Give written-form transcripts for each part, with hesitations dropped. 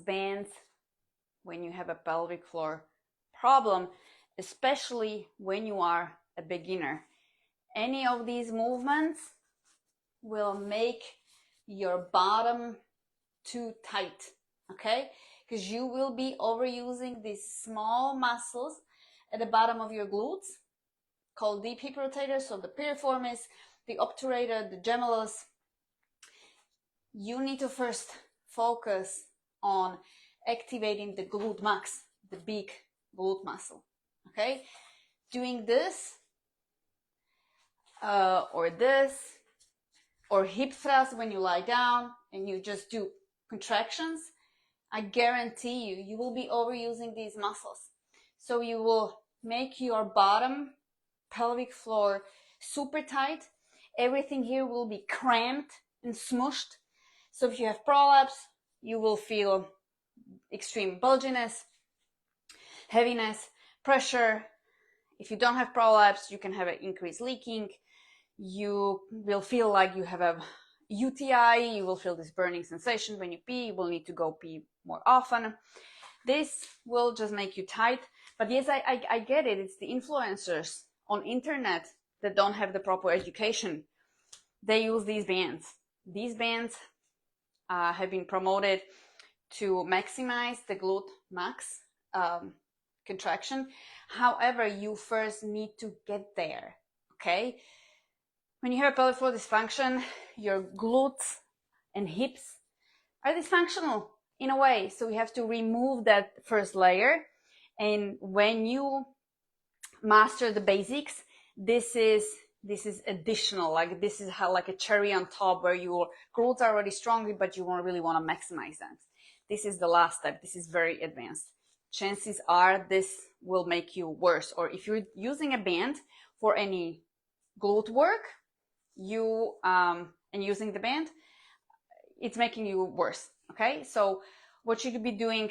bands when you have a pelvic floor problem, especially when you are a beginner. Any of these movements will make your bottom too tight, okay? Because you will be overusing these small muscles at the bottom of your glutes called deep hip rotators, so the piriformis, the obturator, the gemellus. You need to first focus on activating the glute max, the big glute muscle, okay? Doing this, or hip thrust when you lie down and you just do contractions, I guarantee you will be overusing these muscles. So you will make your bottom pelvic floor super tight. Everything here will be cramped and smushed. So if you have prolapse, you will feel extreme bulginess, heaviness, pressure. If you don't have prolapse, you can have an increased leaking. You will feel like you have a UTI. You will feel this burning sensation when you pee. You will need to go pee more often. This will just make you tight. But yes, I get it. It's the influencers on internet that don't have the proper education. They use these bands. These bands have been promoted to maximize the glute max contraction. However, you first need to get there, okay? When you have a pelvic floor dysfunction, your glutes and hips are dysfunctional in a way. So we have to remove that first layer. And when you master the basics, this is additional, like this is how, like a cherry on top, where your glutes are already strong, but you really want to maximize that. This is the last step. This is very advanced. Chances are this will make you worse. Or if you're using a band for any glute work, and using the band, it's making you worse. Okay, so what you could be doing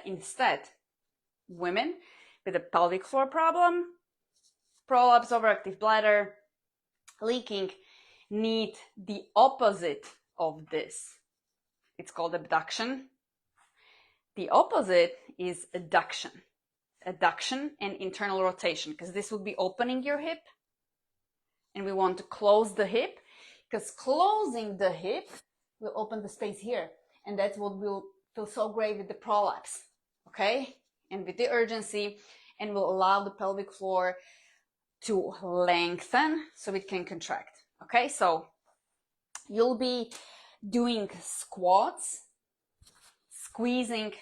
instead, women with a pelvic floor problem, prolapse, overactive bladder, leaking, need the opposite of this. It's called abduction. The opposite is adduction. Adduction and internal rotation, because this will be opening your hip, and we want to close the hip, because closing the hip will open the space here, and that's what will feel so great with the prolapse, okay? And with the urgency, and will allow the pelvic floor to lengthen so it can contract, okay? So you'll be doing squats, squeezing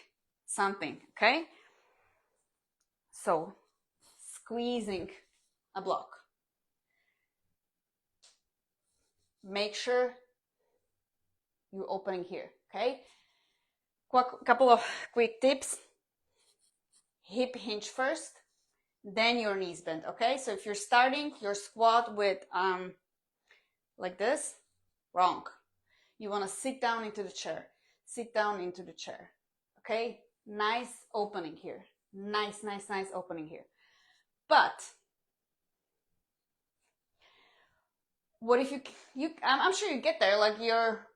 something, okay? So squeezing a block. Make sure you're opening here, okay? Couple of quick tips. Hip hinge first, then your knees bend, okay? So if you're starting your squat with like this, wrong. You want to sit down into the chair. Sit down into the chair, okay? Nice opening here. Nice opening here. But what if I'm sure you get there, like your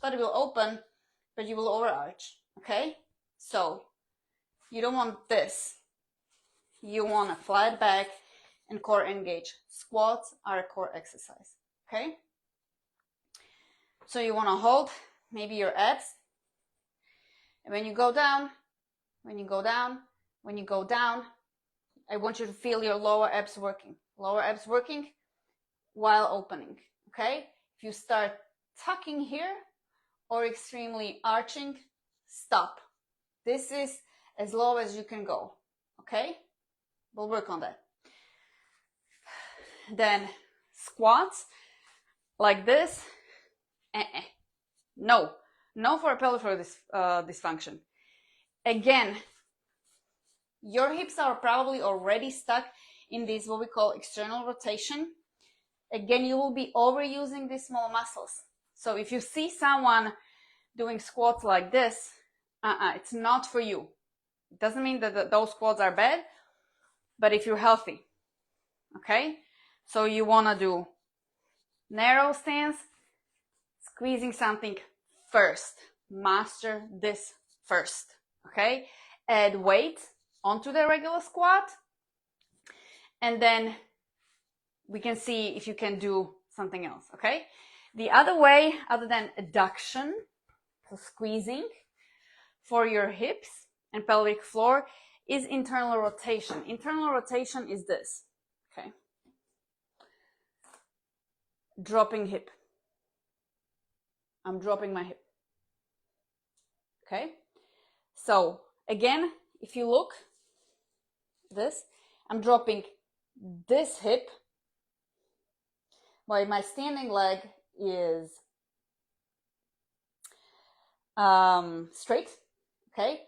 body will open, but you will overarch, okay? So you don't want this. You want a flat back and core engage. Squats are a core exercise, okay? So you want to hold maybe your abs. And when you go down, I want you to feel your lower abs working. Lower abs working while opening, okay? If you start tucking here or extremely arching, stop. This is as low as you can go, okay? We'll work on that. Then squats like this. No for a pelvic floor dysfunction. Again, your hips are probably already stuck in this, what we call external rotation. Again, you will be overusing these small muscles. So if you see someone doing squats like this, it's not for you. It doesn't mean that those squats are bad, but if you're healthy, okay? So you want to do narrow stance, squeezing something first. Master this first, okay? Add weight onto the regular squat, and then we can see if you can do something else, okay? The other way, other than adduction, so squeezing for your hips and pelvic floor, is internal rotation. Internal rotation is this, okay? Dropping hip. I'm dropping my hip, okay? So again, if you look, this, I'm dropping this hip while my standing leg is straight, okay?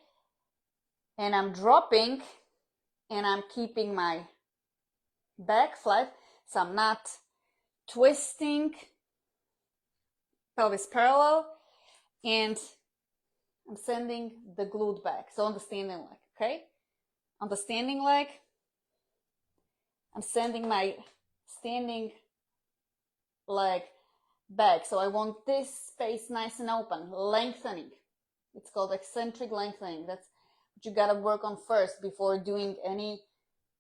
And I'm dropping and I'm keeping my back flat, so I'm not twisting, pelvis parallel, and I'm sending the glute back. So on the standing leg, okay? On the standing leg, I'm sending my standing leg back. So I want this space nice and open, lengthening. It's called eccentric lengthening. That's what you gotta work on first before doing any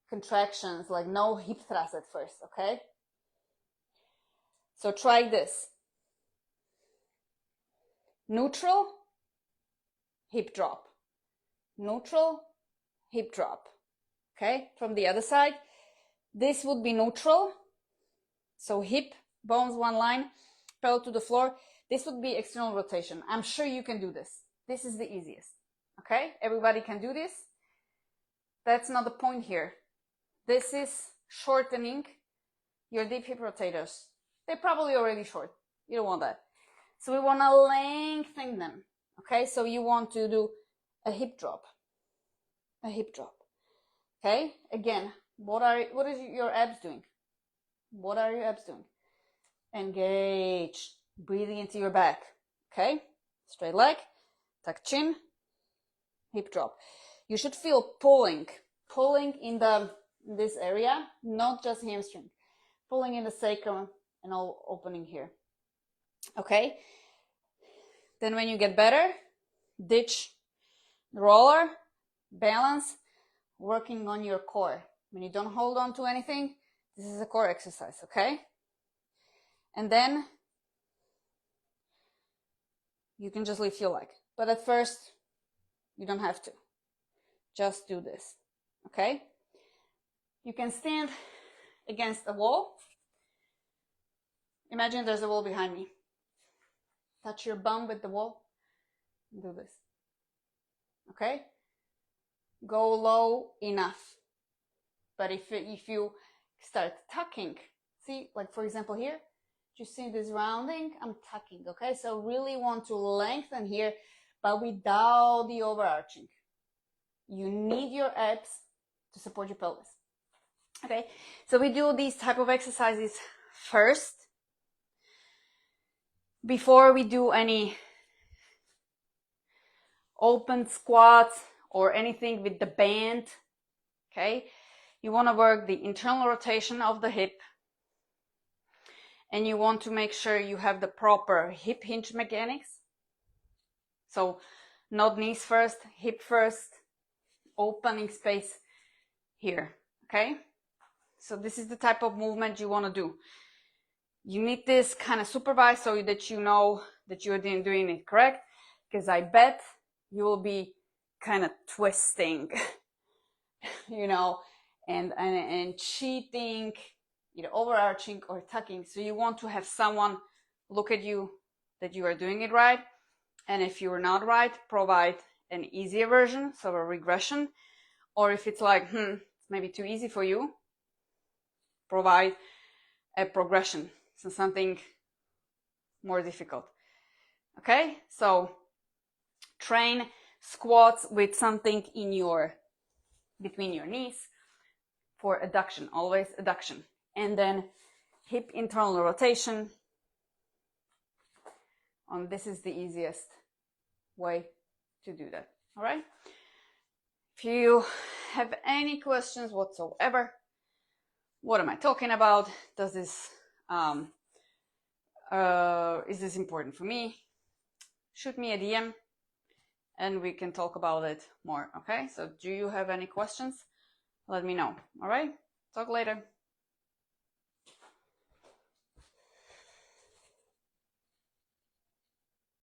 contractions, like no hip thrust at first, okay? So try this. Neutral, hip drop. Neutral, hip drop. Okay, from the other side, this would be neutral. So hip, bones, one line, parallel to the floor. This would be external rotation. I'm sure you can do this. This is the easiest. Okay, everybody can do this. That's not the point here. This is shortening your deep hip rotators. They're probably already short. You don't want that. So we want to lengthen them. Okay, so you want to do a hip drop. A hip drop. Okay, again, what is your abs doing? What are your abs doing? Engage. Breathing into your back. Okay, straight leg, tuck chin, hip drop. You should feel pulling in this area, not just hamstring. Pulling in the sacrum and all opening here. Okay, then when you get better, ditch the roller, balance, working on your core. When you don't hold on to anything, this is a core exercise, okay? And then you can just lift your leg. But at first, you don't have to. Just do this, okay? You can stand against a wall. Imagine there's a wall behind me. Touch your bum with the wall. Do this, okay? Go low enough. But if you start tucking, see, like for example here, you see this rounding, I'm tucking, okay? So really want to lengthen here, but without the overarching. You need your abs to support your pelvis, okay? So we do these type of exercises first before we do any open squats or anything with the band, okay? You want to work the internal rotation of the hip, and you want to make sure you have the proper hip hinge mechanics. So not knees first, hip first, opening space here, okay? So this is the type of movement you want to do. You need this kind of supervised so that you know that you're doing it correct, because I bet you will be kind of twisting, you know, and cheating, either overarching or tucking. So you want to have someone look at you that you are doing it right. And if you're not right, provide an easier version, so a regression. Or if it's like, it's maybe too easy for you, provide a progression, so something more difficult. Okay, so train squats with something between your knees for adduction, always adduction. And then hip internal rotation. This is the easiest way to do that. All right. If you have any questions whatsoever, what am I talking about? Does this is this important for me? Shoot me a DM. and we can talk about it more. Okay, so do you have any questions? Let me know. All right, talk later.